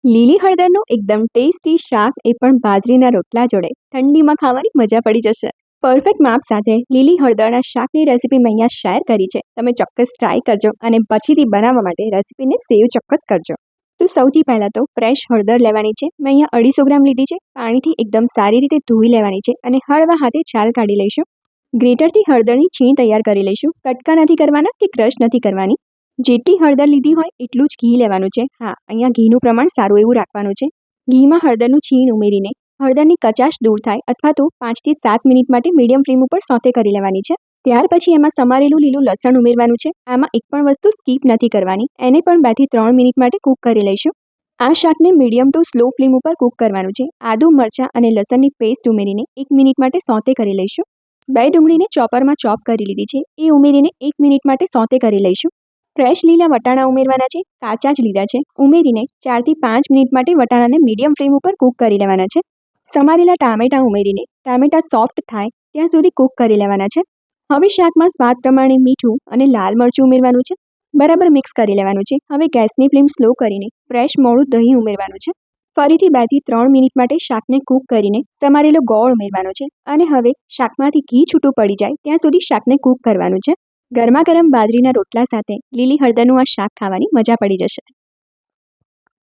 લીલી હળદરનું એકદમ ટેસ્ટી શાક એ પણ બાજરીના રોટલા જોડે ઠંડીમાં ખાવાની મજા પડી જશે. પરફેક્ટ માપ સાથે લીલી હળદરના શાકની રેસીપી મેં અહીંયા શેર કરી છે. તમે ચોક્કસ ટ્રાય કરજો અને પછીથી બનાવવા માટે રેસીપીને સેવ ચોક્કસ કરજો. તો સૌથી પહેલાં તો ફ્રેશ હળદર લેવાની છે. મેં અહીંયા 250 ગ્રામ લીધી છે. પાણીથી એકદમ સારી રીતે ધોઈ લેવાની છે અને હળવા હાથે છાલ કાઢી લઈશું. ગ્રેટરથી હળદરની છીણ તૈયાર કરી લઈશું. કટકા નથી કરવાના કે ક્રશ નથી કરવાની. જેટલી હળદર લીધી હોય એટલું જ ઘી લેવાનું છે. હા, અહીંયા ઘીનું પ્રમાણ સારું એવું રાખવાનું છે. ઘીમાં હળદરનું છીણ ઉમેરીને હળદરની કચાશ દૂર થાય અથવા તો 5 થી 7 મિનિટ માટે મીડિયમ ફ્લેમ ઉપર સોતે કરી લેવાની છે. ત્યાર પછી એમાં સમારેલું લીલું લસણ ઉમેરવાનું છે. આમાં એક પણ વસ્તુ સ્કીપ નથી કરવાની. એને પણ 2 થી 3 મિનિટ માટે કૂક કરી લઈશું. આ શાકને મીડિયમ ટુ સ્લો ફ્લેમ ઉપર કૂક કરવાનું છે. આદુ, મરચાં અને લસણની પેસ્ટ ઉમેરીને 1 મિનિટ માટે સોતે કરી લઈશું. 2 ડુંગળીને ચોપરમાં ચોપ કરી લીધી છે. એ ઉમેરીને 1 મિનિટ માટે સોતે કરી લઈશું. ફ્રેશ લીલા વટાણા ઉમેરવાના છે. કાચા જ લીધા છે. ઉમેરીને 4 થી 5 મિનિટ માટે વટાણાને મીડિયમ ફ્લેમ ઉપર કૂક કરી લેવાના છે. સમારેલા ટામેટાં ઉમેરીને ટામેટાં સોફ્ટ થાય ત્યાં સુધી કૂક કરી લેવાના છે. હવે શાકમાં સ્વાદ પ્રમાણે મીઠું અને લાલ મરચું ઉમેરવાનું છે. બરાબર મિક્સ કરી લેવાનું છે. હવે ગેસની ફ્લેમ સ્લો કરીને ફ્રેશ મોળું દહીં ઉમેરવાનું છે. ફરીથી 2 થી 3 મિનિટ માટે શાકને કૂક કરીને સમારેલો ગોળ ઉમેરવાનો છે અને હવે શાકમાંથી ઘી છૂટું પડી જાય ત્યાં સુધી શાકને કૂક કરવાનું છે. ગરમા ગરમ બાજરીના રોટલા સાથે લીલી હળદરનું આ શાક ખાવાની મજા પડી જશે.